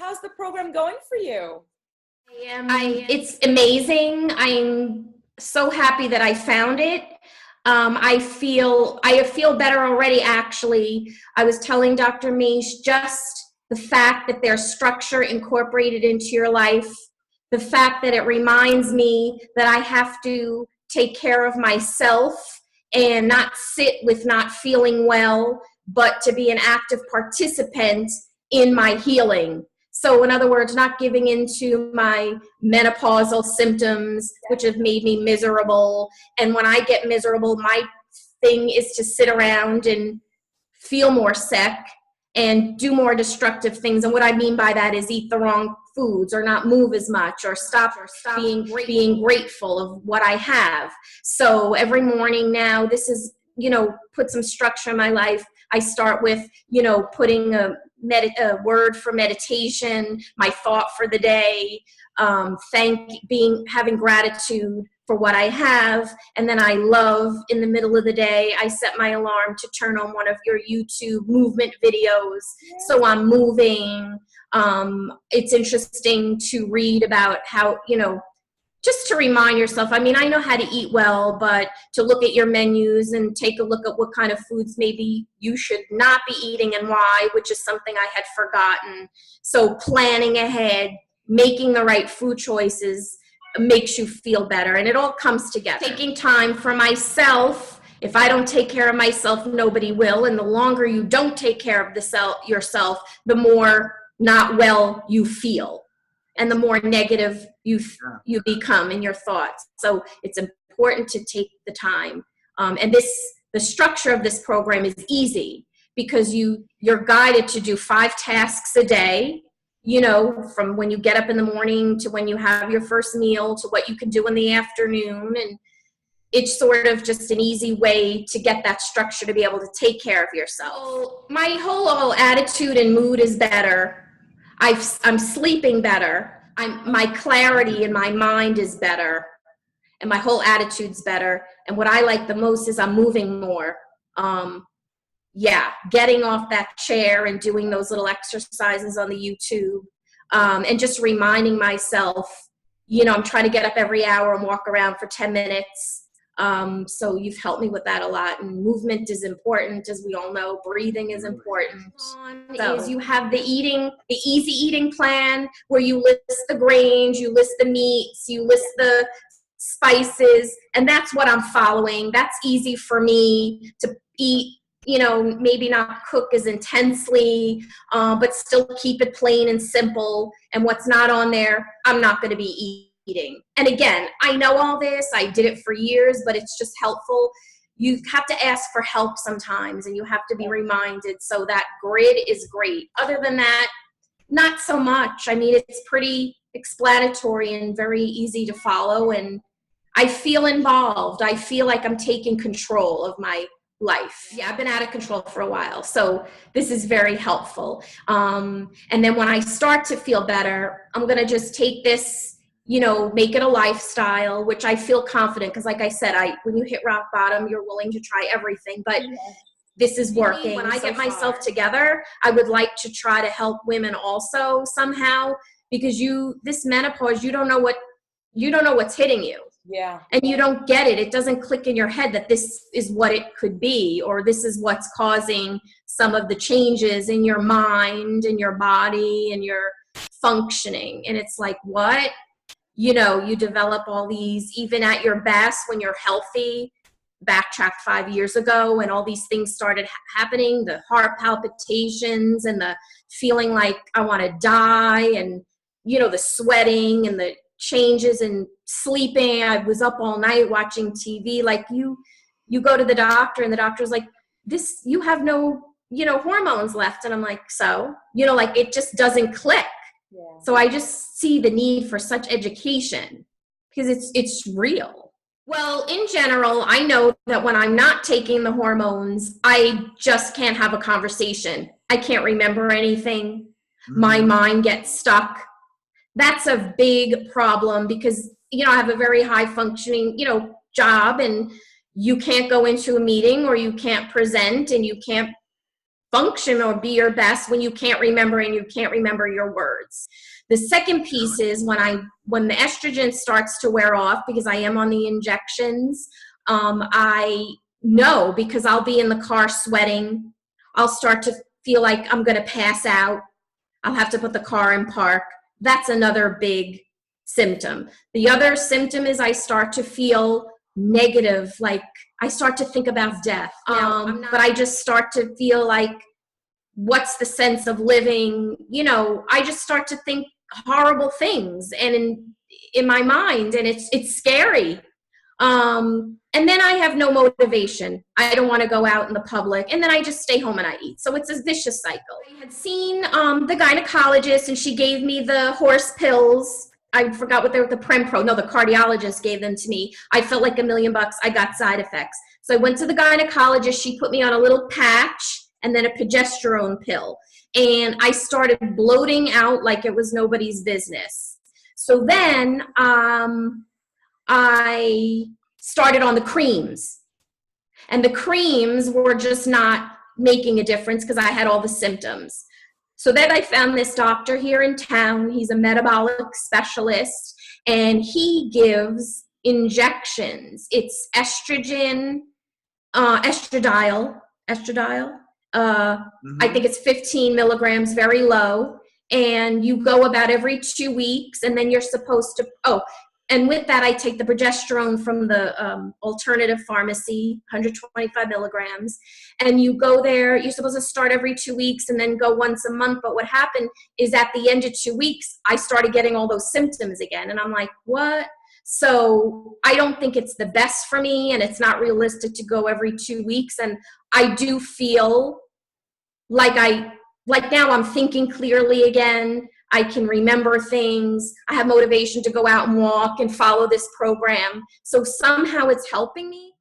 how's the program going for you? It's amazing. I'm so happy that I found it. I feel better already, actually. I was telling Dr. Mache, just the fact that there's structure incorporated into your life, the fact that it reminds me that I have to take care of myself and not sit with not feeling well, but to be an active participant in my healing. So in other words, not giving into my menopausal symptoms, which have made me miserable. And when I get miserable, my thing is to sit around and feel more sick and do more destructive things. And what I mean by that is eat the wrong foods or not move as much or stop being grateful of what I have. So every morning now, this is, put some structure in my life. I start with, putting a word for meditation, my thought for the day, having gratitude for what I have. And then I love, in the middle of the day, I set my alarm to turn on one of your YouTube movement videos. So I'm moving. It's interesting to read about how, just to remind yourself. I mean, I know how to eat well, but to look at your menus and take a look at what kind of foods maybe you should not be eating and why, which is something I had forgotten. So planning ahead, making the right food choices makes you feel better, and it all comes together. Taking time for myself. If I don't take care of myself, nobody will. And the longer you don't take care of yourself, the more not well you feel, and the more negative you become in your thoughts. So it's important to take the time. And the structure of this program is easy because you're guided to do 5 tasks a day, from when you get up in the morning to when you have your first meal to what you can do in the afternoon. And it's sort of just an easy way to get that structure to be able to take care of yourself. So my whole attitude and mood is better. I'm sleeping better. My clarity in my mind is better, and my whole attitude's better. And what I like the most is I'm moving more. Getting off that chair and doing those little exercises on the YouTube, and just reminding myself, I'm trying to get up every hour and walk around for 10 minutes. So you've helped me with that a lot. And movement is important, as we all know. Breathing is important. So you have the easy eating plan, where you list the grains, you list the meats, you list the spices, and that's what I'm following. That's easy for me to eat. Maybe not cook as intensely, but still keep it plain and simple. And what's not on there, I'm not going to be eating. And again, I know all this. I did it for years, but it's just helpful. You have to ask for help sometimes, and you have to be reminded. So that grid is great. Other than that, not so much. I mean, it's pretty explanatory and very easy to follow. And I feel involved. I feel like I'm taking control of my life. Yeah, I've been out of control for a while. So this is very helpful. And then when I start to feel better, I'm going to just take this, make it a lifestyle, which I feel confident. Because like I said, when you hit rock bottom, you're willing to try everything, but this is working. When I get myself together, I would like to try to help women also somehow, because this menopause, you don't know what's hitting you. Yeah. And you don't get it. It doesn't click in your head that this is what it could be, or this is what's causing some of the changes in your mind and your body and your functioning. And it's like, what? You develop all these, even at your best when you're healthy. Backtrack 5 years ago when all these things started happening, the heart palpitations and the feeling like I want to die, and, the sweating and the changes in sleeping. I was up all night watching TV. Like you go to the doctor and the doctor's like, you have no, hormones left. And I'm like, so, like it just doesn't click. Yeah. So I just see the need for such education because it's real. Well, in general, I know that when I'm not taking the hormones, I just can't have a conversation. I can't remember anything. My mind gets stuck. That's a big problem because, I have a very high functioning, job, and you can't go into a meeting or you can't present and you can't function or be your best when you can't remember and you can't remember your words. The second piece is when the estrogen starts to wear off, because I am on the injections, I know, because I'll be in the car sweating, I'll start to feel like I'm going to pass out. I'll have to put the car in park. That's another big symptom. The other symptom is I start to feel negative, like I start to think about death. But I just start to feel like, what's the sense of living? You know, I just start to think horrible things and in my mind, and it's scary. And then I have no motivation. I don't want to go out in the public, and then I just stay home and I eat. So it's a vicious cycle. I had seen the gynecologist, and she gave me the horse pills. I forgot what they were, the Prempro. No, the cardiologist gave them to me. I felt like $1 million. I got side effects. So I went to the gynecologist. She put me on a little patch and then a progesterone pill. And I started bloating out like it was nobody's business. So then I started on the creams. And the creams were just not making a difference because I had all the symptoms. So then I found this doctor here in town. He's a metabolic specialist, and he gives injections. It's estrogen, estradiol. I think it's 15 milligrams, very low. And you go about every 2 weeks, and then you're supposed to, and with that, I take the progesterone from the alternative pharmacy, 125 milligrams. And you go there, you're supposed to start every 2 weeks and then go once a month. But what happened is at the end of 2 weeks, I started getting all those symptoms again. And I'm like, what? So I don't think it's the best for me, and it's not realistic to go every 2 weeks. And I do feel like now I'm thinking clearly again. I can remember things. I have motivation to go out and walk and follow this program. So somehow it's helping me.